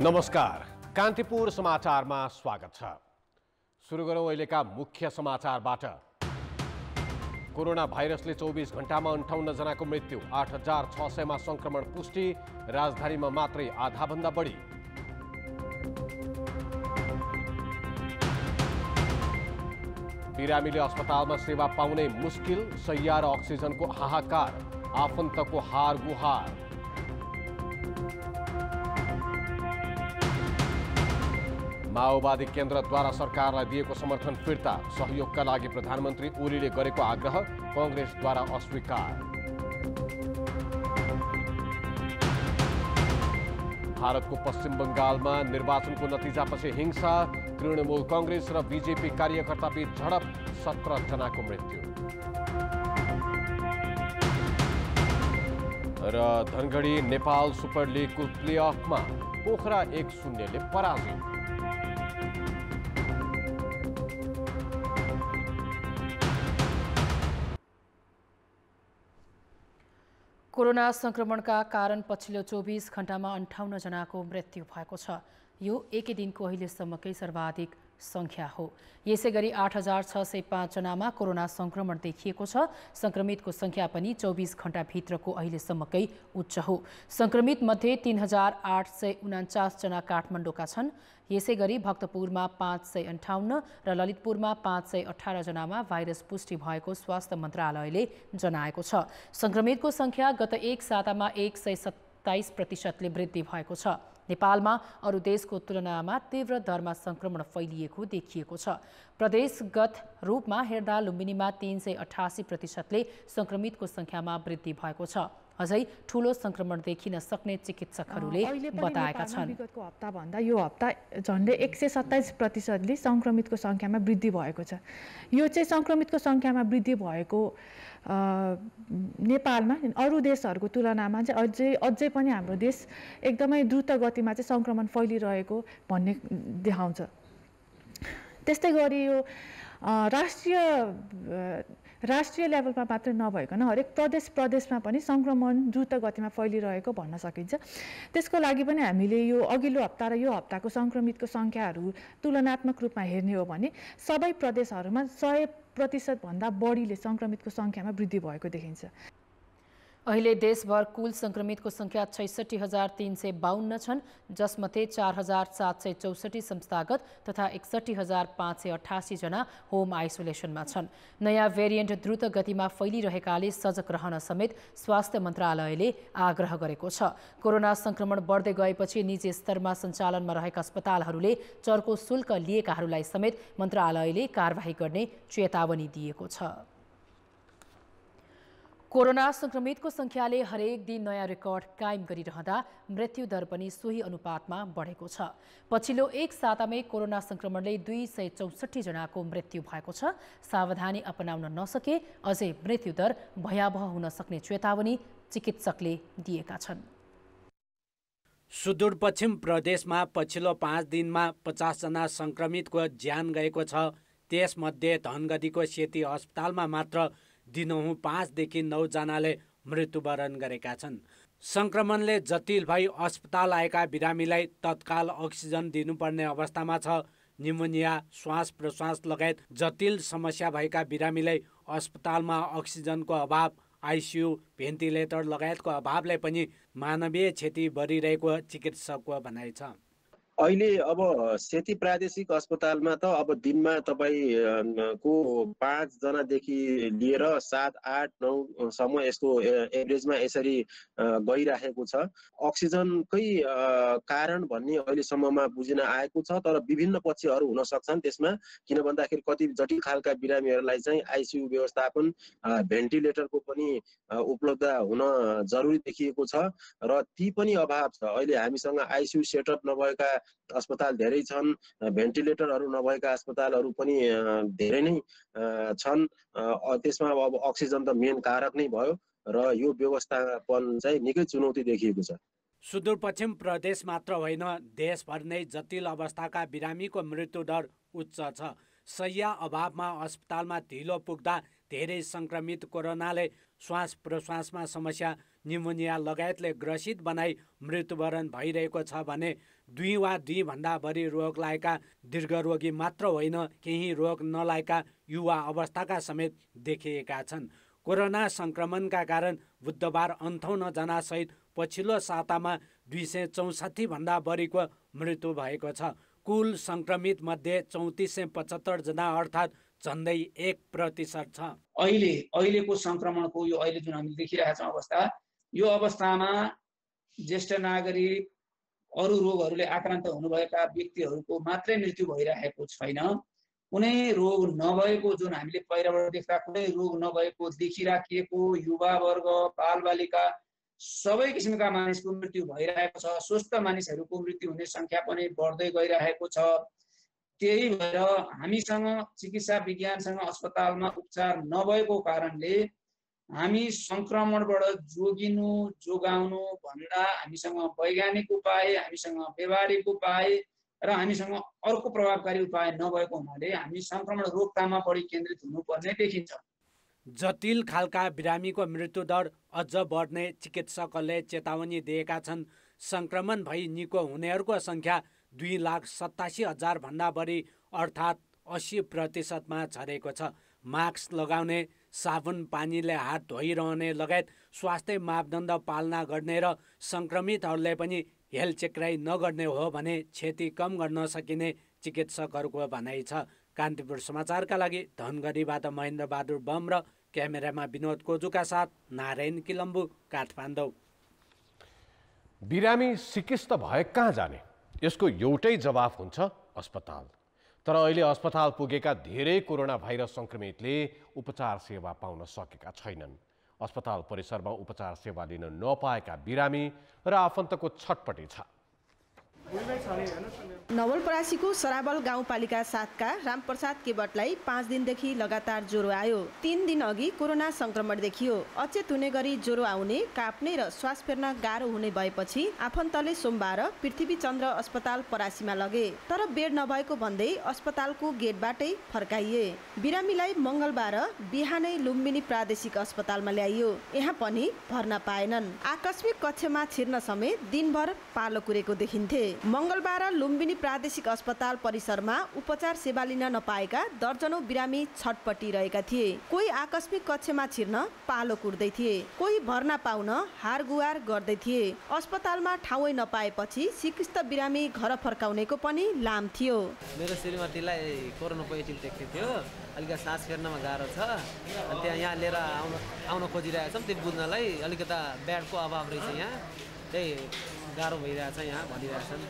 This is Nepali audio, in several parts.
नमस्कार, कान्तिपुर समाचारमा स्वागत छ। सुरु गरौँ अहिलेका मुख्य समाचारबाट। कोरोना भाइरसले 24 घण्टामा 58 जनाको मृत्यु, 8600 मा संक्रमण पुष्टि, राजधानीमा मात्रै आधाभन्दा बढी। बिरामीले अस्पतालमा सेवा पाउनै मुस्किल, शैय्या र अक्सिजनको हाहाकार, आफन्तको हार गुहार। माओवादी केन्द्रद्वारा सरकारलाई दिएको समर्थन फिर्ता, सहयोगका लागि प्रधानमन्त्री ओलीले गरेको आग्रह कांग्रेसद्वारा अस्वीकार। भारतको पश्चिम बंगालमा निर्वाचनको नतिजापछि हिंसा, तृणमूल कांग्रेस र बीजेपी कार्यकर्ताबीच झडप, 17 जनाको मृत्यु। र धनगढी नेपाल सुपर लिगको प्लेअफमा पोखरा 1-0 ले पराजित। कोरोना संक्रमणका कारण पछिल्लो 24 घण्टामा 58 जनाको मृत्यु भएको छ। यो एकै दिनको अहिलेसम्मकै सर्वाधिक संख्या हो। यसैगरी 8605 जनामा कोरोना संक्रमण देखिएको छ। संक्रमितको संख्या पनि 24 घण्टाभित्रको अहिलेसम्मकै उच्च हो। संक्रमित मध्ये 3849 जना काठमाडौँका छन्। यसैगरी भक्तपुरमा 558 र ललितपुरमा 518 जनामा भाइरस पुष्टि भएको स्वास्थ्य मन्त्रालयले जनाएको छ। संक्रमितको संख्या गत एक सातामा 127% वृद्धि भएको छ। नेपालमा अरू देशको तुलनामा तीव्र दरमा संक्रमण फैलिएको देखिएको छ। प्रदेशगत रूपमा हेर्दा लुम्बिनीमा 388% संक्रमितको संख्यामा वृद्धि भएको छ। अझै ठूलो संक्रमण देखिन सक्ने चिकित्सकहरूले बताएका छन्। विगतको हप्ता भन्दा यो हप्ता झन्डै 127% संक्रमितको संख्यामा वृद्धि भएको छ। यो चाहिँ संक्रमितको संख्यामा वृद्धि भएको नेपालमा अरू देशहरूको तुलनामा चाहिँ अझै पनि हाम्रो देश एकदमै द्रुत गतिमा चाहिँ संक्रमण फैलिरहेको भन्ने देखाउँछ। त्यस्तै गरी यो राष्ट्रिय लेभलमा मात्रै नभइकन हरेक प्रदेशमा पनि संक्रमण द्रुत गतिमा फैलिरहेको भन्न सकिन्छ। त्यसको लागि पनि हामीले यो अघिल्लो हप्ता र यो हप्ताको संक्रमितको संख्याहरू तुलनात्मक रूपमा हेर्ने हो भने सबै प्रदेशहरूमा 100% भन्दा बढीले संक्रमितको संख्यामा वृद्धि भएको देखिन्छ। अहिले देशभर कुल संक्रमितको संख्या 66,352 छन्, जसमध्ये 4,764 संस्थागत तथा 61,588 जना होम आइसोलेसनमा छन्। नयाँ भेरिएन्ट द्रुत गतिमा फैलिरहेकाले सजग रहन समेत स्वास्थ्य मन्त्रालयले आग्रह गरेको छ। कोरोना संक्रमण बढ्दै गएपछि निजी स्तरमा सञ्चालनमा रहेका अस्पतालहरूले चर्को शुल्क लिएकाहरूलाई समेत मन्त्रालयले कारबाही गर्ने चेतावनी दिएको छ। कोरोना संक्रमितको संख्याले हरेक दिन नयाँ रेकर्ड कायम गरिरहँदा मृत्यु दर पनि सोही अनुपातमा बढेको छ। पछिल्लो एक सातामै कोरोना संक्रमणले 264 जनाको मृत्यु भएको छ। सावधानी अपनाउन नसके अझै मृत्यु दर भयावह हुन सक्ने चेतावनी चिकित्सकले दिएका छन्। सुदूरपश्चिम प्रदेशमा पछिल्लो 5 दिनमा 50 जना संक्रमितको ज्यान गएको छ। त्यसमध्ये धनगढीको सेती अस्पतालमा मात्र दिनहुँ 5 देखि 9 जनाले मृत्युवरण गरेका छन्। संक्रमणले जटिल भई अस्पताल आएका बिरामीलाई तत्काल अक्सिजन दिनुपर्ने अवस्थामा छ। निमोनिया, श्वास प्रश्वास लगायत जटिल समस्या भएका बिरामीलाई अस्पतालमा अक्सिजनको अभाव, आइसियु, भेन्टिलेटर लगायतको अभावले पनि मानवीय क्षति बढिरहेको चिकित्सकको भनाइ छ। अहिले अब सेती प्रादेशिक अस्पतालमा त अब दिनमा तपाईको 5 जनादेखि लिएर 7, 8, 9 सम्म यस्तो एभरेजमा यसरी गइराखेको छ। अक्सिजनकै कारण भन्ने अहिलेसम्ममा बुझिन आएको छ, तर विभिन्न पक्षहरू हुन सक्छन् त्यसमा। किन भन्दाखेरि कति जटिल खालका बिरामीहरूलाई चाहिँ आइसियु व्यवस्थापन, भेन्टिलेटरको पनि उपलब्ध हुन जरुरी देखिएको छ र ती पनि अभाव छ। अहिले हामीसँग आइसियु सेटअप नभएका अस्पताल धेरै छन्, भेन्टिलेटरहरू नभएका अस्पतालहरू पनि धेरै नै छन्। त्यसमा अब अक्सिजन त मेन कारक नै भयो र यो व्यवस्थापन चाहिँ निकै चुनौती देखिएको छ। सुदूरपश्चिम प्रदेश मात्र होइन, देशभर नै जटिल अवस्थाका बिरामीको मृत्यु दर उच्च छ। शैय्या अभावमा अस्पतालमा ढिलो पुग्दा धेरै सङ्क्रमित कोरोनाले श्वास प्रश्वासमा समस्या, न्युमोनिया लगायतले ग्रसित बनाई मृत्युवरण भइरहेको छ भने 2 वा 2 भन्दा बढी रोग लागेका दीर्घरोगी मात्र होइन, केही रोग नलागेका युवा अवस्थाका समेत देखिएका छन्। कोरोना सङ्क्रमणका कारण बुधबार 58 जनासहित पछिल्लो सातामा 264 भन्दा बढीको मृत्यु भएको छ। कुल सङ्क्रमित मध्ये 3475 जना अर्थात् झन्डै 1% छ। अहिलेको सङ्क्रमणको यो अहिले जुन हामीले देखिरहेका छौँ अवस्था, यो अवस्थामा ज्येष्ठ नागरिक, अरू रोगहरूले आक्रान्त हुनुभएका व्यक्तिहरूको मात्रै मृत्यु भइरहेको छैन। कुनै रोग नभएको, जुन हामीले पहिलाबाट देख्दा कुनै रोग नभएको देखिराखिएको युवावर्ग, बालबालिका सबै किसिमका मानिसको मृत्यु भइरहेको छ। स्वस्थ मानिसहरूको मृत्यु हुने सङ्ख्या पनि बढ्दै गइरहेको छ। त्यही भएर हामीसँग चिकित्सा विज्ञानसँग अस्पतालमा उपचार नभएको कारणले हामी सङ्क्रमणबाट जोगाउनु भन्दा हामीसँग वैज्ञानिक उपाय, हामीसँग व्यवहारिक उपाय र हामीसँग अर्को प्रभावकारी उपाय नभएको हुनाले हामी सङ्क्रमण रोकथाममा बढी केन्द्रित हुनुपर्ने देखिन्छ। जटिल खालका बिरामीको मृत्युदर अझ बढ्ने चिकित्सकहरूले चेतावनी दिएका छन्। सङ्क्रमण भई निको हुनेहरूको सङ्ख्या 2,87,000 भन्दा बढी अर्थात् 80% झरेको छ। मास्क लगाउने, साबुन पानीले हात धोइरहने लगायत स्वास्थ्य मापदण्ड पालना गर्ने र सङ्क्रमितहरूले पनि हेलचेक्राइ नगर्ने हो भने क्षति कम गर्न सकिने चिकित्सकहरूको भनाइ छ। कान्तिपुर समाचारका लागि धनगढीबाट महेन्द्र बहादुर बम र क्यामेरामा विनोद कोजुका साथ नारायण किलम्बु, काठमाडौँ। बिरामी सिकिस्त भए कहाँ जाने? यसको एउटै जवाफ हुन्छ अस्पताल। तर अहिले अस्पताल पुगेका धेरै कोरोना भाइरस सङ्क्रमितले उपचार सेवा पाउन सकेका छैनन्। अस्पताल परिसरमा उपचार सेवा लिन नपाएका बिरामी र आफन्तको छटपटी छ। नवलपरासीको सराबल गाउँपालिका 7 का रामप्रसाद केवटलाई 5 दिनदेखि लगातार ज्वरो आयो। 3 दिन अघि कोरोना संक्रमण देखियो। अचेत हुने गरी ज्वरो आउने, काप्ने र श्वास फेर्न गाह्रो हुने भएपछि आफन्तले सोमबार पृथ्वीचन्द्र अस्पताल परासीमा लगे। तर बेड नभएको भन्दै अस्पतालको गेटबाटै फर्काइए। बिरामीलाई मंगलबार बिहानै लुम्बिनी प्रादेशिक अस्पतालमा ल्याइयो। यहाँ पनि भर्ना पाएनन्। आकस्मिक कक्षमा छिर्न समेत दिनभर पालो कुरेको देखिन्थे। मंगलबार लुम्बिनी प्रादेशिक अस्पताल परिसरमा उपचार सेवा लिन नपाएका दर्जनौं बिरामी छटपटी रहेका थिए। कोही आकस्मिक कक्षमा छिर्न पालो कुर्दै थिए, कोही भर्ना पाउन हारगुहार गर्दै थिए। अस्पतालमा ठाउँै नपाएपछि सिकिस्त बिरामी घर फर्काउनेको पनि लाम थियो। मेरो श्रीमतीलाई कोरोना पोजिटिभ देखेको थियो, अलिकति सास फेर्नमा गाह्रो छ, अनि त्यहाँ यहाँ लिएर आउन खोजिरहेको छौँ। त्यो बुझ्नलाई अलिकता बेडको अभाव रहेछ, यहाँ त्यही गाह्रो भइरहेछ यहाँ भनिरहेछन्।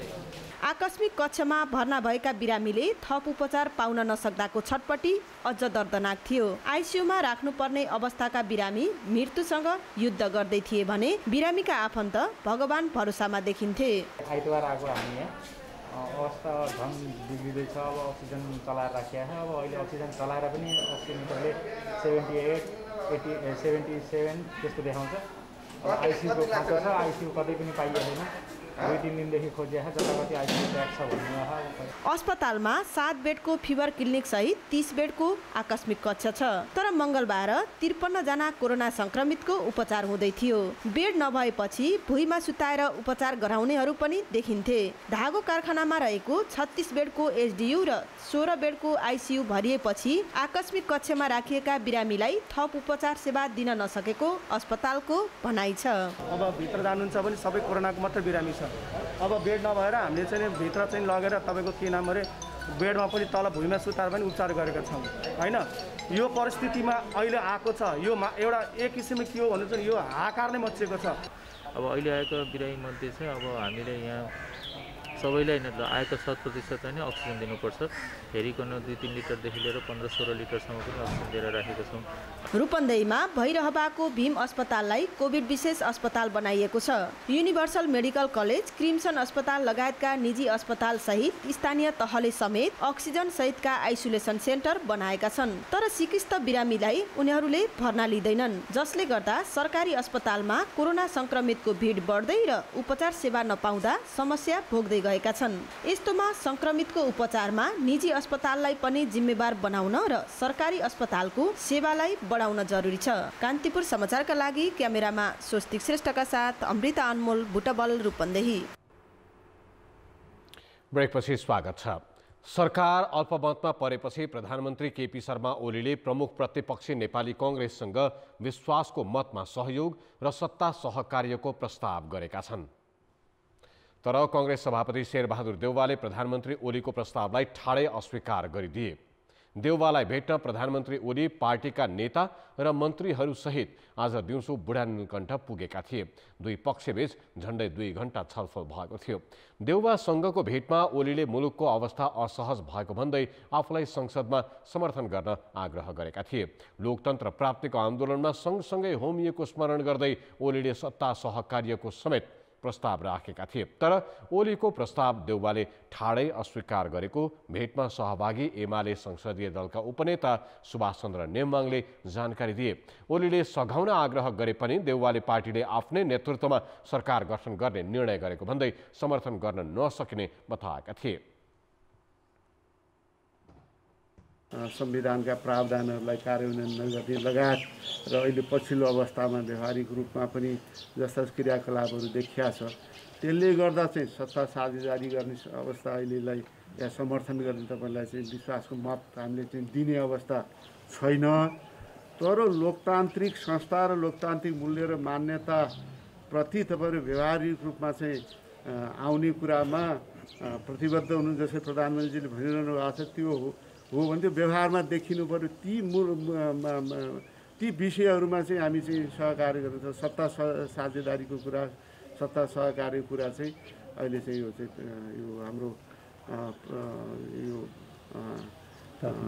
आकस्मिक कक्षमा भर्ना भएका बिरामीले थप उपचार पाउन नसक्दाको छटपटी अझ दर्दनाक थियो। आइसियुमा राख्नुपर्ने अवस्थाका बिरामी मृत्युसँग युद्ध गर्दै थिए भने बिरामीका आफन्त भगवान भरोसामा देखिन्थे। आइतबार आएको हामी यहाँ अवस्था झन् बिग्रिँदैछ। अब अक्सिजन चलाएर राखिएको छ। अब अहिले अक्सिजन चलाएर पनि अक्सिजनले 78, 80, 77 त्यस्तो देखाउँछ। अब आइसियुको खाँचो छ, आइसियु कतै पनि पाइएन। 2-3 दिनदेखि खोजिएको छ, जताकति आइसियु ब्याड छ भन्नु। अस्पतालमा 7 बेडको फिभर क्लिनिक सहित 30 बेडको आकस्मिक कक्ष छ। तर मंगलबार 53 जना कोरोना संक्रमितको उपचार हुँदै थियो। बेड नभएपछि भुइँमा सुताएर उपचार गराउनेहरू पनि देखिन्थे। धागो कारखानामा रहेको 36 बेडको एचडियु र 16 बेडको आइसियु भरिएपछि आकस्मिक कक्षमा राखिएका बिरामीलाई थप उपचार सेवा दिन नसकेको अस्पतालको भनाइ छ। अब भित्र जानुहुन्छ भने सबै कोरोनाको मात्र बिरामी छ। अब बेड नभएर हामीले चाहिँ भित्र चाहिँ लगेर तपाईँको के नाम अरे बेडमा पनि तल भुइँमा सुताएर पनि उपचार गरेका छौँ होइन। यो परिस्थितिमा अहिले आएको छ। यो एउटा एक किसिमले के हो भन्नु चाहिँ यो हाहाकार नै मचिएको छ। अब अहिले आएको बिरामी मध्ये चाहिँ अब हामीले यहाँ सबैलाई आएको 100% चाहिँ अक्सिजन दिनुपर्छ। फेरिकन 2-3 लिटरदेखि लिएर 15-16 लिटरसम्म पनि अक्सिजन दिएर राखेको छौँ। रूपन्देहीमा भइरहबाको भीम अस्पताललाई कोभिड विशेष अस्पताल बनाइएको छ। युनिभर्सल मेडिकल कलेज, क्रिम्सन अस्पताल लगायतका निजी अस्पताल सहित स्थानीय तहले समेत अक्सिजन सहितका आइसोलेसन सेन्टर बनाएका छन्। तर सिकिस्त बिरामीलाई उनीहरूले भर्ना लिँदैनन्, जसले गर्दा सरकारी अस्पतालमा कोरोना संक्रमितको भिड बढ्दै र उपचार सेवा नपाउँदा समस्या भोग्दै गएका छन्। यस्तोमा संक्रमितको उपचारमा निजी अस्पताललाई पनि जिम्मेवार बनाउन र सरकारी अस्पतालको सेवालाई बढाउन जरुरी छ। कान्तिपुर समाचारका लागि क्यामेरामा स्वस्तिक श्रेष्ठका साथ अमृता अनमोल, बुटबल, रूपन्देही। ब्रेकपछि स्वागत छ। सरकार अल्पमतमा परेपछि प्रधानमन्त्री केपी शर्मा ओलीले प्रमुख प्रतिपक्षी नेपाली कांग्रेससँग विश्वासको मतमा सहयोग र सत्ता सहकार्यको प्रस्ताव गरेका छन्। तर कांग्रेस सभापति शेरबहादुर देउवाले प्रधानमन्त्री ओलीको प्रस्तावलाई ठाडै अस्वीकार गरिदिए। देउवालाई भेट्न प्रधानमन्त्री ओली पार्टीका नेता र मन्त्रीहरूसहित आज दिउँसो बुढानीलकण्ठ पुगेका थिए। दुई पक्षबीच झण्डै 2 घण्टा छलफल भएको थियो। देउवासँगको भेटमा ओलीले मुलुकको अवस्था असहज भएको भन्दै आफूलाई संसदमा समर्थन गर्न आग्रह गरेका थिए। लोकतन्त्र प्राप्तिको आन्दोलनमा सँगसँगै होमिएको स्मरण गर्दै ओलीले सत्ता सहकार्यको समेत प्रस्ताव राखेका थिए। तर ओलीको प्रस्ताव देउवाले ठाडै अस्वीकार गरेको भेटमा सहभागी एमाले संसदीय दलका उपनेता सुभाष चन्द्र नेम्बाङले जानकारी दिए। ओलीले सघाउन आग्रह गरे पनि देउवाले पार्टीले आफ्नै नेतृत्वमा सरकार गठन गर्ने निर्णय गरेको भन्दै समर्थन गर्न नसकिने बताएका थिए। संविधानका प्रावधानहरूलाई कार्यान्वयन नगर्ने लगायत र अहिले पछिल्लो अवस्थामा व्यवहारिक रूपमा पनि जस्ता क्रियाकलापहरू देखिया छ, त्यसले गर्दा चाहिँ सत्ता साझेदारी गर्ने अवस्था अहिलेलाई या समर्थन गर्ने तपाईँलाई चाहिँ विश्वासको मत हामीले चाहिँ दिने अवस्था छैन। तर लोकतान्त्रिक संस्था र लोकतान्त्रिक मूल्य र मान्यताप्रति तपाईँहरू व्यवहारिक रूपमा चाहिँ आउने कुरामा प्रतिबद्ध हुनु, जसरी प्रधानमन्त्रीले भनिरहनु भएको छ त्यो हो भने त्यो व्यवहारमा देखिनु पर्यो। ती विषयहरूमा चाहिँ हामी चाहिँ सहकार्य गर्नु। सत्ता साझेदारीको कुरा, सत्ता सहकार्यको कुरा चाहिँ अहिले चाहिँ यो हाम्रो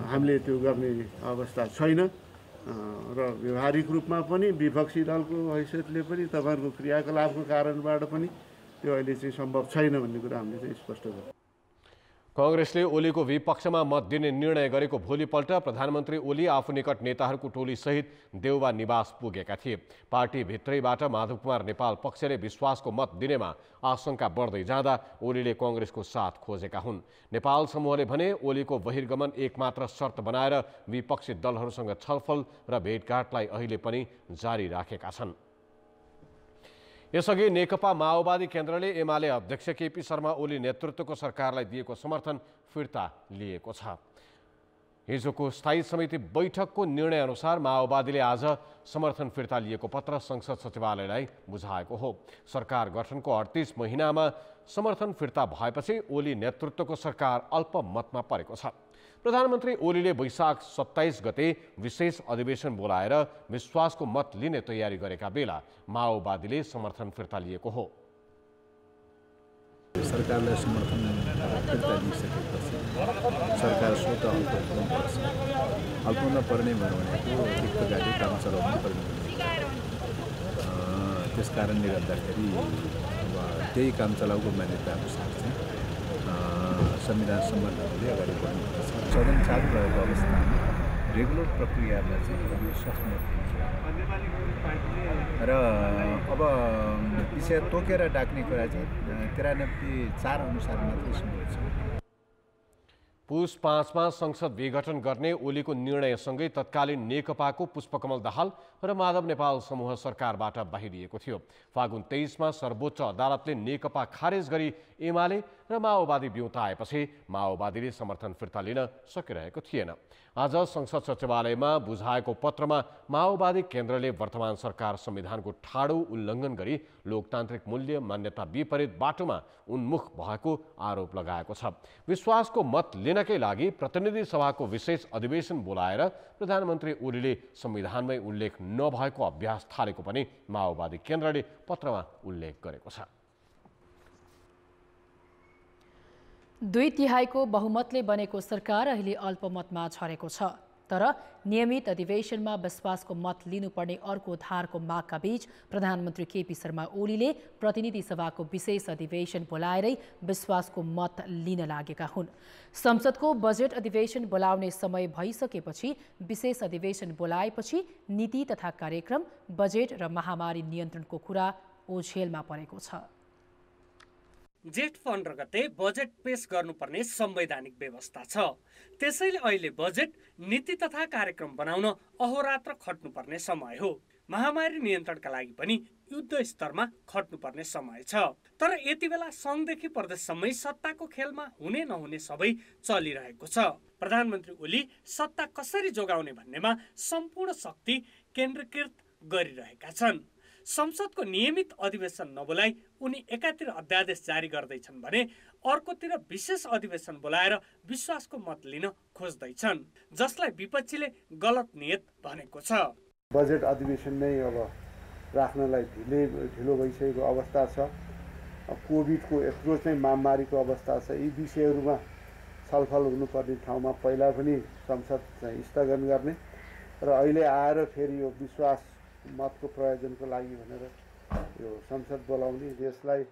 हामीले त्यो गर्ने अवस्था छैन र व्यवहारिक रूपमा पनि विपक्षी दलको हैसियतले पनि तपाईँहरूको क्रियाकलापको कारणबाट पनि त्यो अहिले चाहिँ सम्भव छैन भन्ने कुरा हामीले चाहिँ स्पष्ट गर्छौँ। कांग्रेसले ओलीको विपक्षमा मत दिने निर्णय गरेको भोलिपल्ट प्रधानमन्त्री ओली आफू निकट नेताहरूको टोलीसहित देउवा निवास पुगेका थिए। पार्टी भित्रैबाट माधव कुमार नेपाल पक्षले विश्वासको मत दिनेमा आशंका बढ्दै जाँदा ओलीले कांग्रेसको साथ खोजेका हुन्। नेपाल समूहले भने ओलीको बहिर्गमन एकमात्र शर्त बनाएर विपक्षी दलहरूसँग छलफल र भेटघाटलाई अहिले पनि जारी राखेका छन्। यसअघि नेकपा माओवादी केन्द्रले एमाले अध्यक्ष केपी शर्मा ओली नेतृत्वको सरकारलाई दिएको समर्थन फिर्ता लिएको छ। हिजोको स्थायी समिति बैठकको निर्णय अनुसार माओवादीले आज समर्थन फिर्ता लिएको पत्र संसद सचिवालयलाई बुझाएको हो। सरकार गठनको 38 महिनामा समर्थन फिर्ता भएपछि ओली नेतृत्वको सरकार अल्पमतमा परेको छ। प्रधानमन्त्री ओलीले वैशाख 27 गते विशेष अधिवेशन बोलाएर विश्वासको मत लिने तयारी गरेका बेला माओवादीले समर्थन फिर्ता लिएको हो। सरकारलाई समर्थन फिर्ता लिइसकेपछि सरकार स्वतः अल्प हुनुपर्छ। अल्प नपर्ने भनेको रिक्त गाडी काम चलाउनु पर्ने। त्यस कारणले गर्दाखेरि अब त्यही काम चलाउको मान्यताको साथ चाहिँ संविधान सम्बन्धहरूले अगाडि बढ्नुपर्छ। सदन चालु रहेको अवस्थामा रेगुलर प्रक्रियामा चाहिँ विश्वास मत दिन्छ र अब विषय तोकेर डाक्ने कुरा चाहिँ 93(4) अनुसार मात्रै सम्भव छ। पुस 5 मा संसद विघटन गर्ने ओलीको निर्णयसँगै तत्कालीन नेकपाको पुष्पकमल दाहाल र माधव नेपाल समूह सरकारबाट बाहिरिएको थियो। फागुन 23 मा सर्वोच्च अदालतले नेकपा खारेज गरी एमाले र माओवादी बिउताएपछि माओवादीले समर्थन फिर्ता लिन सकिरहेको थिएन। आज संसद सचिवालयमा बुझाएको पत्रमा माओवादी केन्द्रले वर्तमान सरकार संविधानको ठाडो उल्लङ्घन गरी लोकतान्त्रिक मूल्य मान्यता विपरीत बाटोमा उन्मुख भएको आरोप लगाएको छ। विश्वासको मत लिनकै लागि प्रतिनिधि सभाको विशेष अधिवेशन बोलाएर प्रधानमन्त्री ओलीले संविधानमै उल्लेख नभएको अभ्यास थालेको पनि माओवादी केन्द्रले पत्रमा उल्लेख गरेको छ। 2/3 बहुमतले बनेको सरकार अहिले अल्पमतमा झरेको छ। तर नियमित अधिवेशनमा विश्वासको मत लिनुपर्ने अर्को धारको मागका बीच प्रधानमन्त्री केपी शर्मा ओलीले प्रतिनिधि सभाको विशेष अधिवेशन बोलाएरै विश्वासको मत लिन लागेका हुन्। संसदको बजेट अधिवेशन बोलाउने समय भइसकेपछि विशेष अधिवेशन बोलाएपछि नीति तथा कार्यक्रम, बजेट र महामारी नियन्त्रणको कुरा ओझेलमा परेको छ। जेठ 15 गते बजेट पेश गर्नुपर्ने संवैधानिक व्यवस्था छ। त्यसैले अहिले बजेट नीति तथा कार्यक्रम बनाउन अहोरात्र खट्नुपर्ने समय हो। महामारी नियन्त्रणका लागि पनि युद्ध स्तरमा खट्नुपर्ने समय छ। तर यति बेला सङ्घदेखि प्रदेशसम्मै सत्ताको खेलमा हुने नहुने सबै चलिरहेको छ। प्रधानमन्त्री ओली सत्ता कसरी जोगाउने भन्नेमा सम्पूर्ण शक्ति केन्द्रीकृत गरिरहेका छन्। संसदको नियमित अधिवेशन नबोलाई उनी एकातिर अध्यादेश जारी गर्दैछन् भने अर्कोतिर विशेष अधिवेशन बोलाएर विश्वासको मत लिन खोज्दैछन्, जसलाई विपक्षीले गलत नियत भनेको छ। बजेट अधिवेशन नै अब राख्नलाई ढिलो भइसकेको अवस्था छ। कोभिडको यत्रो चाहिँ महामारीको अवस्था छ। यी विषयहरूमा छलफल हुनुपर्ने ठाउँमा पहिला पनि संसद चाहिँ स्थगन गर्ने र अहिले आएर फेरि यो विश्वास मतको प्रयोजनको लागि भनेर यो संसद बोलाउने देशलाई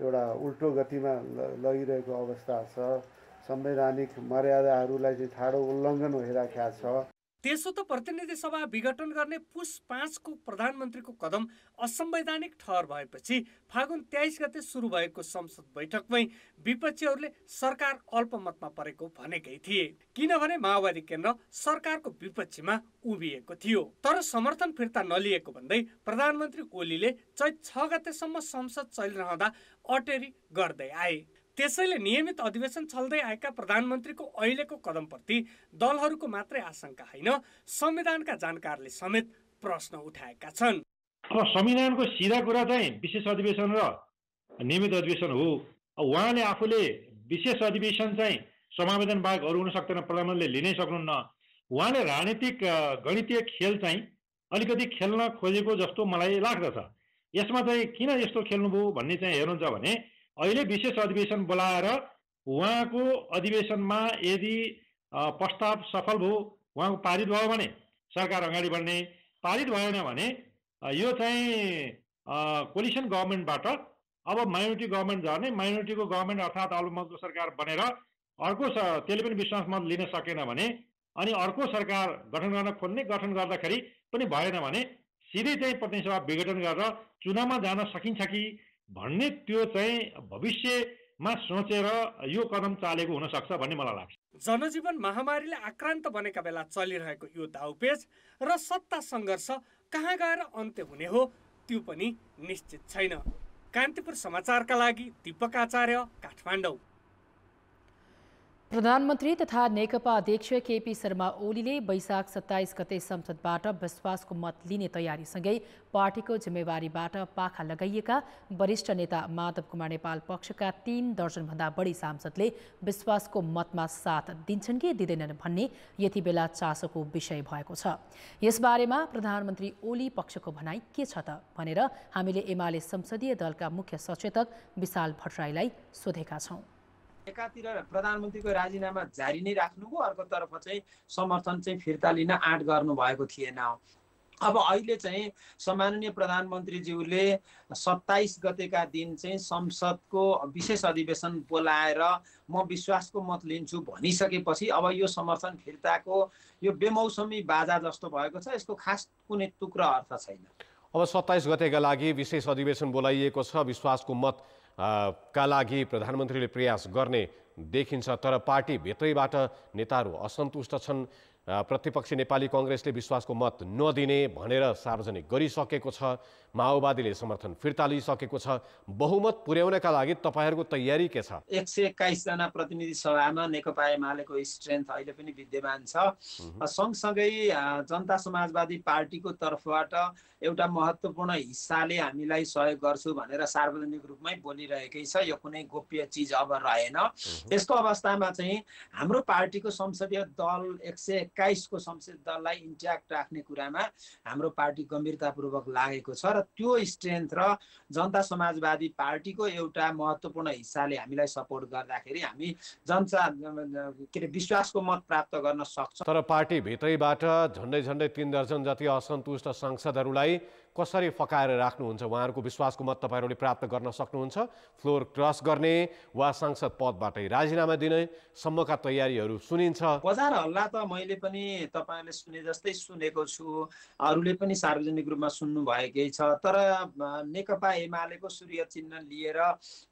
एउटा उल्टो गतिमा लगिरहेको अवस्था छ। संवैधानिक मर्यादाहरूलाई चाहिँ ठाडो उल्लङ्घन भइरहेको छ। त्यसो त प्रतिनिधि सभा विघटन गर्ने पुस 5 को प्रधानमन्त्रीको कदम असंवैधानिक ठहर भएपछि फागुन 23 गते सुरु भएको संसद बैठकमै विपक्षीहरूले सरकार अल्पमतमा परेको भनेकै थिए, किनभने माओवादी केन्द्र सरकारको विपक्षीमा उभिएको थियो। तर समर्थन फिर्ता नलिएको भन्दै प्रधानमन्त्री ओलीले चैत 6 गतेसम्म संसद चलिरहँदा अटेरी गर्दै आए। त्यसैले नियमित अधिवेशन चल्दै आएका प्रधानमन्त्रीको अहिलेको कदमप्रति दलहरूको मात्रै आशंका होइन, संविधानका जानकारले समेत प्रश्न उठाएका छन्। अब संविधानको सिधा कुरा चाहिँ विशेष अधिवेशन र नियमित अधिवेशन हो। उहाँले आफूले विशेष अधिवेशन चाहिँ समावेदन बाहेक अरू हुन सक्दैन, प्रधानमन्त्रीले लिनै सक्नुहुन्न। उहाँले राजनीतिक गणितीय खेल चाहिँ अलिकति खेल्न खोजेको जस्तो मलाई लाग्दछ। यसमा चाहिँ किन यस्तो खेल्नुभयो भन्ने चाहिँ हेर्नुहुन्छ भने अहिले विशेष अधिवेशन बोलाएर उहाँको अधिवेशनमा यदि प्रस्ताव सफल भयो, उहाँको पारित भयो भने सरकार अगाडि बढ्ने, पारित भएन भने यो चाहिँ कोलिसन गभर्मेन्टबाट अब माइनोरिटी गभर्मेन्ट झर्ने, माइनोरिटीको गभर्मेन्ट अर्थात् अल्पमतको सरकार बनेर अर्को त्यसले पनि विश्वास मत लिन सकेन भने अनि अर्को सरकार गठन गर्न खोज्ने, गठन गर्दाखेरि पनि भएन भने सिधै चाहिँ प्रतिनिधि सभा विघटन गरेर चुनावमा जान सकिन्छ कि भन्ने त्यो चाहिँ भविष्यमा सोचेर यो कदम चालेको हुन सक्छ भन्ने मलाई लाग्छ। जनजीवन महामारीले आक्रान्त बनेका बेला चलिरहेको यो दाउपेच र सत्ता सङ्घर्ष कहाँ गएर अन्त्य हुने हो त्यो पनि निश्चित छैन। कान्तिपुर समाचारका लागि दीपक आचार्य, काठमाडौँ। प्रधानमन्त्री तथा नेकपा अध्यक्ष केपी शर्मा ओलीले वैशाख 27 गते संसदबाट विश्वासको मत लिने तयारीसँगै पार्टीको जिम्मेवारीबाट पाखा लगाइएका वरिष्ठ नेता माधव कुमार नेपाल पक्षका 3 दर्जनभन्दा बढी सांसदले विश्वासको मतमा साथ दिन्छन् कि दिँदैनन् भन्ने यति बेला चासोको विषय भएको छ। यसबारेमा प्रधानमन्त्री ओली पक्षको भनाई के छ त भनेर हामीले एमाले संसदीय दलका मुख्य सचेतक विशाल भट्टराईलाई सोधेका छौं। एकातिर प्रधानमन्त्रीको राजीनामा जारी नै राख्नुभयो, अर्कोतर्फ चाहिँ समर्थन चाहिँ फिर्ता लिन आँट गर्नु भएको थिएन। अब अहिले चाहिँ सम्माननीय प्रधानमन्त्रीज्यूले 27 गतेका दिन चाहिँ संसदको विशेष अधिवेशन बोलाएर म विश्वासको मत लिन्छु भनिसकेपछि अब यो समर्थन फिर्ताको यो बेमौसमी बाजा जस्तो भएको छ। यसको खास कुनै टुक्रा अर्थ छैन। अब 27 गतेका लागि विशेष अधिवेशन बोलाइएको छ। विश्वासको मत का लागि प्रधानमन्त्रीले प्रयास गर्ने देखिन्छ, तर पार्टी भित्रैबाट नेताहरू असन्तुष्ट छन्। प्रतिपक्षी नेपाली कांग्रेसले विश्वासको मत नदिने भनेर सार्वजनिक गरिसकेको छ। माओवादीले समर्थन फिर्ता लिइसकेको छ। बहुमत पुर्याउनका लागि तपाईहरुको तयारी के छ? 121 जना प्रतिनिधि सभामा नेकपा एमालेको स्ट्रेन्थ अहिले पनि विद्यमान छ। सँगसँगै जनता समाजवादी पार्टीको तर्फबाट एउटा महत्त्वपूर्ण हिस्साले हामीलाई सहयोग गर्छु भनेर सार्वजनिक रूपमै बोलिरहेकै छ। यो कुनै गोप्य चीज अब रहेन। यसको अवस्थामा चाहिँ हाम्रो पार्टीको संसदीय दल 121 को संसदीय दललाई इन्ट्याक्ट राख्ने कुरामा हाम्रो पार्टी गम्भीरतापूर्वक लागेको छ र त्यो स्ट्रेन्थ र जनता समाजवादी पार्टीको एउटा महत्त्वपूर्ण हिस्साले हामीलाई सपोर्ट गर्दाखेरि हामी जनता विश्वासको मत प्राप्त गर्न सक्छौं। तर पार्टी भित्रैबाट झन्डै 3 दर्जन जति असन्तुष्ट सांसदहरूलाई कसरी फकाएर राख्नुहुन्छ? उहाँहरूको विश्वासको मत तपाईँहरूले प्राप्त गर्न सक्नुहुन्छ? फ्लोर क्रस गर्ने वा सांसद पदबाटै राजीनामा दिने सम्मका तयारीहरू सुनिन्छ। बजार हल्ला त मैले पनि तपाईँले सुने जस्तै सुनेको छु, अरूले पनि सार्वजनिक रूपमा सुन्नु भएकै छ। तर नेकपा एमालेको सूर्य चिन्ह लिएर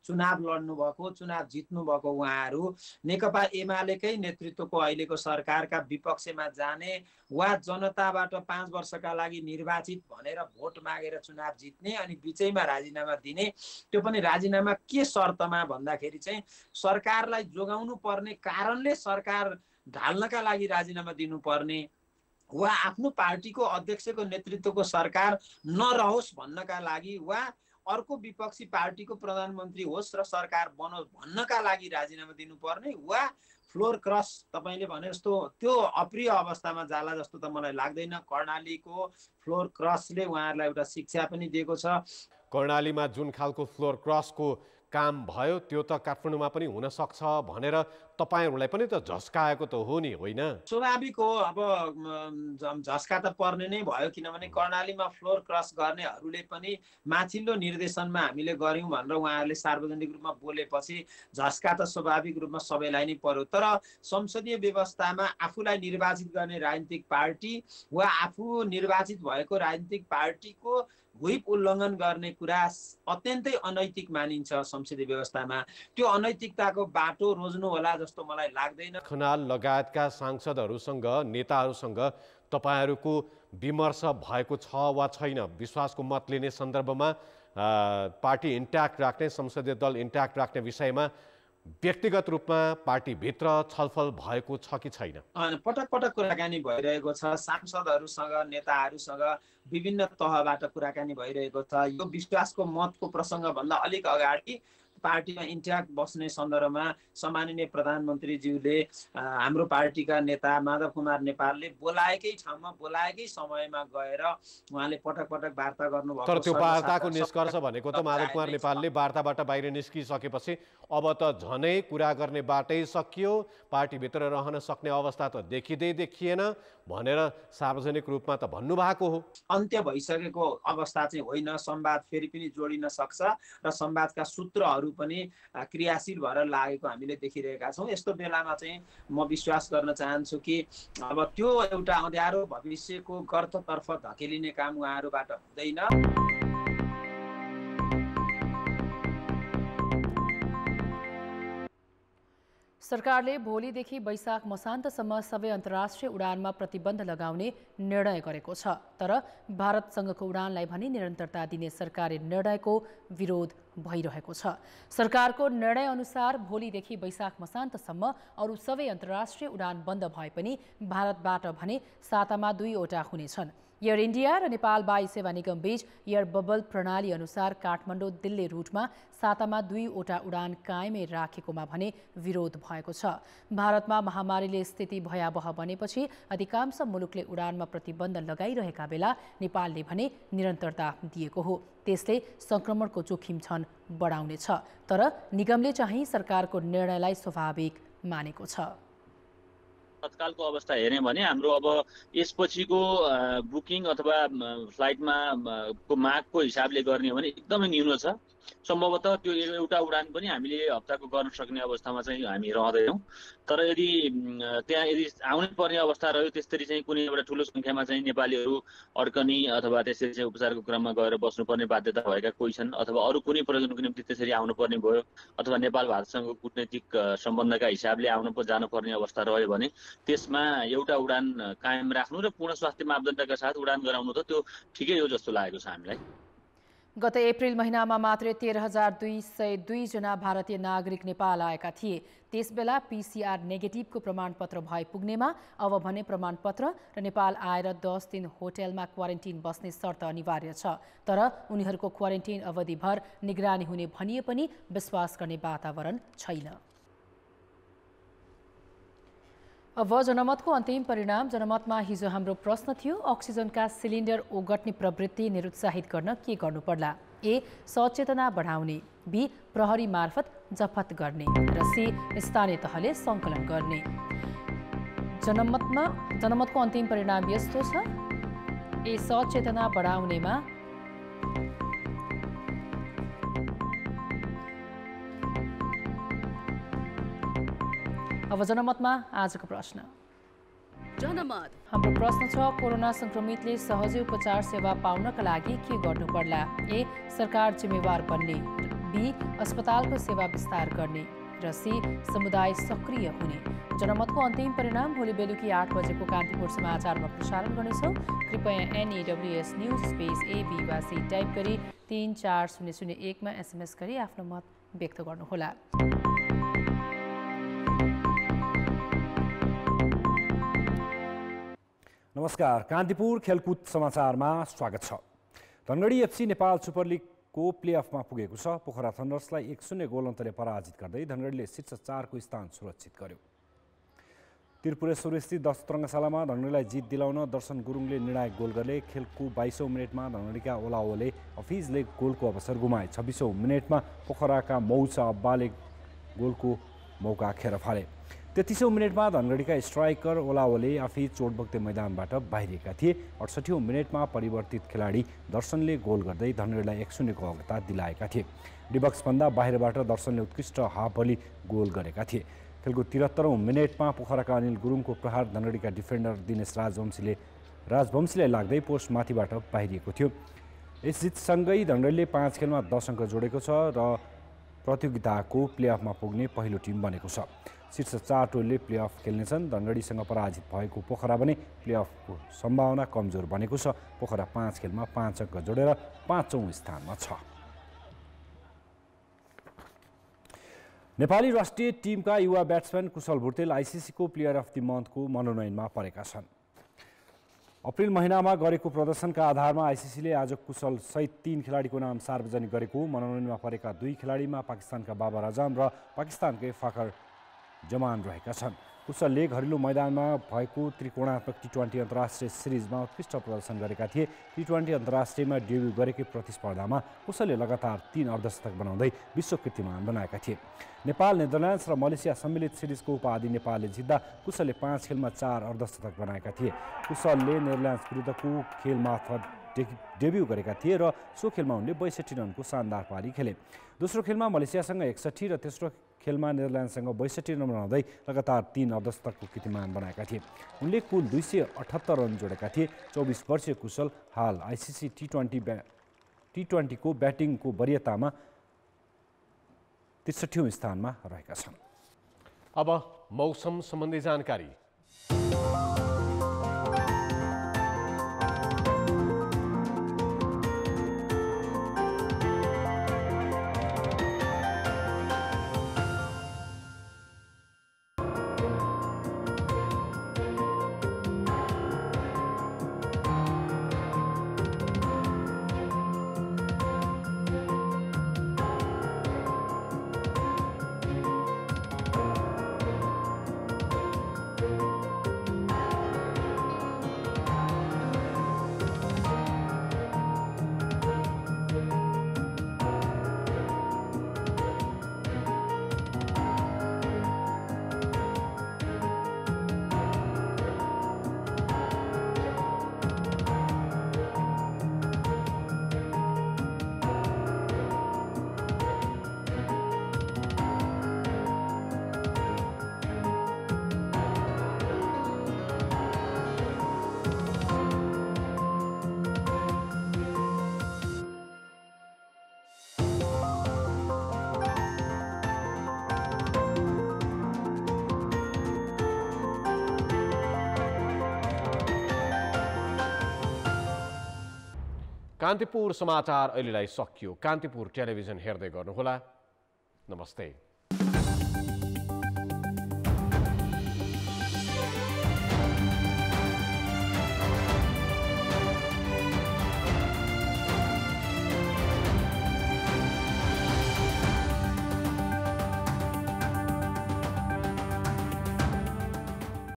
चुनाव लड्नु भएको, चुनाव जित्नु भएको उहाँहरू नेकपा एमालेकै नेतृत्वको अहिलेको सरकारका विपक्षमा जाने वा जनताबाट 5 वर्षका लागि निर्वाचित भनेर भोट मागेर चुनाव जित्ने अनि बिचैमा राजीनामा दिने, त्यो पनि राजीनामा के शर्तमा भन्दाखेरि चाहिँ सरकारलाई जोगाउनु पर्ने कारणले सरकार ढाल्नका लागि राजीनामा दिनुपर्ने वा आफ्नो पार्टीको अध्यक्षको नेतृत्वको सरकार नरहोस् भन्नका लागि वा अर्को विपक्षी पार्टीको प्रधानमन्त्री होस् र सरकार बनोस् भन्नका लागि राजीनामा दिनुपर्ने वा फ्लोर क्रस तपाईँले भने जस्तो त्यो अप्रिय अवस्थामा जाला जस्तो त मलाई लाग्दैन। कर्णालीको फ्लोर क्रसले उहाँहरूलाई एउटा शिक्षा पनि दिएको छ। कर्णालीमा जुन खालको फ्लोर क्रसको काम भयो त्यो त काठमाडौँमा पनि हुन सक्छ भनेर तपाईहरूलाई पनि त झस्काएको त हो नि, होइन? स्वाभाविक हो, अब झस्का त पर्ने नै भयो, किनभने कर्णालीमा फ्लोर क्रस गर्नेहरूले पनि माथिल्लो निर्देशनमा हामीले गर्यौँ भनेर उहाँहरूले सार्वजनिक रूपमा बोलेपछि झस्का त स्वाभाविक रूपमा सबैलाई नै पर्यो। तर संसदीय व्यवस्थामा आफूलाई निर्वाचित गर्ने राजनीतिक पार्टी वा आफू निर्वाचित भएको राजनीतिक पार्टीको व्हिप उल्लङ्घन गर्ने कुरा अत्यन्तै अनैतिक मानिन्छ संसदीय व्यवस्थामा। त्यो अनैतिकताको बाटो रोज्नु होला जस्तो मलाई लाग्दैन। खनाल लगायतका सांसदहरूसँग, नेताहरूसँग तपाईँहरूको विमर्श भएको छ वा छैन? विश्वासको मत लिने सन्दर्भमा पार्टी इन्ट्याक्ट राख्ने, संसदीय दल इन्ट्याक्ट राख्ने विषयमा व्यक्तिगत रूपमा पार्टीभित्र छलफल भएको छ कि छैन? पटक पटक कुराकानी भइरहेको छ, सांसदहरूसँग, नेताहरूसँग विभिन्न तहबाट कुराकानी भइरहेको छ। यो विश्वासको मतको प्रसङ्गभन्दा अलिक अगाडि पार्टीमा इन्ट्याक्ट बस्ने सन्दर्भमा सम्माननीय प्रधानमन्त्रीज्यूले हाम्रो पार्टीका नेता माधव कुमार नेपालले बोलाएकै ठाउँमा बोलाएकै समयमा गएर उहाँले पटक पटक वार्ता गर्नुभएको। तर त्यो वार्ताको निष्कर्ष भनेको त माधव कुमार नेपालले वार्ताबाट बाहिर निस्किसकेपछि अब त झनै कुरा गर्ने बाटै सकियो, पार्टीभित्र रहन सक्ने अवस्था त देखिएन भनेर सार्वजनिक रूपमा त भन्नुभएको हो। अन्त्य भइसकेको अवस्था चाहिँ होइन, संवाद फेरि पनि जोडिन सक्छ र संवादका सूत्रहरू पनि क्रियाशील भएर लागेको हामीले देखिरहेका छौँ। यस्तो बेलामा चाहिँ म विश्वास गर्न चाहन्छु कि अब त्यो एउटा अँध्यारो भविष्यको गर्ततर्फ धकेलिने काम उहाँहरूबाट हुँदैन। सरकारले भोलिदेखि वैशाख मसान्तसम्म सबै अन्तर्राष्ट्रिय उडानमा प्रतिबन्ध लगाउने निर्णय गरेको छ। तर भारतसँगको उडानलाई भने निरन्तरता दिने सरकारी निर्णयको विरोध भइरहेको छ। सरकारको निर्णय अनुसार भोलिदेखि वैशाख मसान्तसम्म अरू सबै अन्तर्राष्ट्रिय उडान बन्द भए पनि भारतबाट भने सातामा 2 वटा हुनेछन्। एयर इन्डिया र नेपाल वायु सेवा निगम बीच एयर बबल प्रणाली अनुसार काठमाडौँ दिल्ली रुटमा सातामा 2 वटा उडान कायमै राखेकोमा भने विरोध भएको छ। भारतमा महामारीले स्थिति भयावह बनेपछि अधिकांश मुलुकले उडानमा प्रतिबन्ध लगाइरहेका बेला नेपालले भने निरन्तरता दिएको हो। त्यसले संक्रमणको जोखिम झन बढाउनेछ। तर निगमले चाहिँ सरकारको निर्णयलाई स्वाभाविक मानेको छ। तत्कालको अवस्था हेर्ने भने हाम्रो अब यसपछिको बुकिङ अथवा फ्लाइटमा को मागको हिसाबले गर्ने हो भने एकदमै न्यून छ। सम्भवतः त्यो एउटा उडान पनि हामीले हप्ताको गर्न सक्ने अवस्थामा चाहिँ हामी रहँदैनौँ। तर यदि त्यहाँ यदि आउनै पर्ने अवस्था रह्यो त्यसरी चाहिँ कुनै एउटा ठुलो सङ्ख्यामा चाहिँ नेपालीहरू अड्कने अथवा त्यसरी चाहिँ उपचारको क्रममा गएर बस्नुपर्ने बाध्यता भएका कोही छन् अथवा अरू कुनै प्रयोजनको निम्ति त्यसरी आउनुपर्ने भयो अथवा नेपाल भारतसँगको कूटनैतिक सम्बन्धका हिसाबले जानुपर्ने अवस्था रह्यो भने त्यसमा एउटा उडान कायम राख्नु र पूर्ण स्वास्थ्य मापदण्डका साथ उडान गराउनु त त्यो ठिकै हो जस्तो लागेको छ हामीलाई। गत अप्रिल महिनामा मात्रै 13,202 जना भारतीय नागरिक नेपाल आएका थिए। त्यसबेला PCR नेगेटिभको प्रमाणपत्र भए पुग्नेमा अब भने प्रमाणपत्र र नेपाल आएर 10 दिन होटलमा क्वारेन्टिन बस्ने शर्त अनिवार्य छ। तर उनीहरूको क्वारेन्टिन अवधिभर निगरानी हुने भनिए पनि विश्वास गर्ने वातावरण छैन। अब जनमतको अन्तिम परिणाम। जनमतमा हिजो हाम्रो प्रश्न थियो, अक्सिजनका सिलिन्डर ओगट्ने प्रवृत्ति निरुत्साहित गर्न के गर्नु पर्ला? ए. सचेतना बढाउने, बी. प्रहरी मार्फत जफत गर्ने र सी. स्थानीय तहले सङ्कलन गर्ने। जनमतको अन्तिम परिणाम यस्तो छ। ए. सचेतना बढाउनेमा अब जनमतमा आजको प्रश्न। जनमत हाम्रो प्रश्न छ, कोरोना संक्रमितले सहजै उपचार सेवा पाउनका लागि के गर्नु पर्ला? ए. सरकार जिम्मेवार बन्ने, बी. अस्पतालको सेवा विस्तार गर्ने र सी. समुदाय सक्रिय हुने। जनमतको अन्तिम परिणाम भोलि बेलुकी 8 बजेको कान्तिपुर समाचारमा प्रसारण गर्नेछौँ। कृपया NEWS न्युज स्पेस AB वा सी टाइप गरी 34001 मा SMS गरी आफ्नो मत व्यक्त गर्नुहोला। नमस्कार, कान्तिपुर खेलकुद समाचारमा स्वागत छ। धनगढी FC नेपाल सुपर लिगको प्लेअफमा पुगेको छ। पोखरा थन्डर्सलाई 1-0 गोल अन्तरले पराजित गर्दै धनगढीले शीर्ष 4 को स्थान सुरक्षित गर्यो। त्रिपुरेश्वरस्थित 10 तरङ्गशालामा धनगढीलाई जित दिलाउन दर्शन गुरुङले निर्णायक गोल गरे। खेलको 22औं मिनेटमा धनगढीका ओलाओले हफिजले गोलको अवसर गुमाए। 26औं मिनेटमा पोखराका मौसा अब्बाले गोलको मौका खेर फाले। 33औं मिनेटमा धनगढीका स्ट्राइकर ओलाओले आफै चोटभोग्दै मैदानबाट बाहिरिएका थिए। 68औं मिनेटमा परिवर्तित खेलाडी दर्शनले गोल गर्दै धनगढीलाई 1-0 को अग्रता दिलाएका थिए। डिबक्सभन्दा बाहिरबाट दर्शनले उत्कृष्ट हाफभली गोल गरेका थिए। खेलको 73औं मिनेटमा पोखराका अनिल गुरुङको प्रहार धनगढीका डिफेन्डर दिनेश राजवंशीलाई लाग्दै पोस्ट माथिबाट बाहिरिएको थियो। यस जितसँगै धनगढीले 5 खेलमा 10 अङ्क जोडेको छ र प्रतियोगिताको प्लेअफमा पुग्ने पहिलो टिम बनेको छ। शीर्ष 4 टोलीले प्लेअफ खेल्नेछन्। धनगढीसँग पराजित भएको पोखरा भने प्लेअफको सम्भावना कमजोर बनेको छ। पोखरा 5 खेलमा 5 अङ्क जोडेर 5औं स्थानमा छ। नेपाली राष्ट्रिय टिमका युवा ब्याट्सम्यान कुशल भुर्तेल ICC को प्लेयर अफ द मन्थको मनोनयनमा परेका छन्। अप्रिल महिनामा गरेको प्रदर्शनका आधारमा ICCले आज कुशल सहित 3 खेलाडीको नाम सार्वजनिक गरेको। मनोनयनमा परेका 2 खेलाडीमा पाकिस्तानका बाबर आजम र पाकिस्तानकै फाखर जमान रहेका छन्। कुशलले घरेलु मैदानमा भएको त्रिकोणात्मक T20 अन्तर्राष्ट्रिय सिरिजमा उत्कृष्ट प्रदर्शन गरेका थिए। T20 अन्तर्राष्ट्रियमा डेब्यु गरेकै प्रतिस्पर्धामा कुशलले लगातार 3 अर्धशतक बनाउँदै विश्व कीर्तिमान बनाएका थिए। नेपाल, नेदरल्यान्ड्स र मलेसिया सम्मिलित सिरिजको उपाधि नेपालले जित्दा कुशलले 5 खेलमा 4 अर्धशतक बनाएका थिए। कुशलले नेदरल्यान्ड्स विरुद्धको खेलमा डेब्यु गरेका थिए र सो खेलमा उनले 62 रनको शानदार पारी खेले। दोस्रो खेलमा मलेसियासँग 61 र तेस्रो खेलमा नेदरल्यान्डसँग 62 रन बनाउँदै लगातार 3 अर्धशतकको कीर्तिमान बनाएका थिए। उनले कुल 278 रन जोडेका थिए। 24 वर्षीय कुशल हाल ICC T20 को ब्याटिङको वरियतामा 63औं स्थानमा रहेका छन्। अब मौसम सम्बन्धी जानकारी। कान्तिपुर समाचार अहिलेलाई सकियो। कान्तिपुर टेलिभिजन हेर्दै गर्नुहोला। नमस्ते।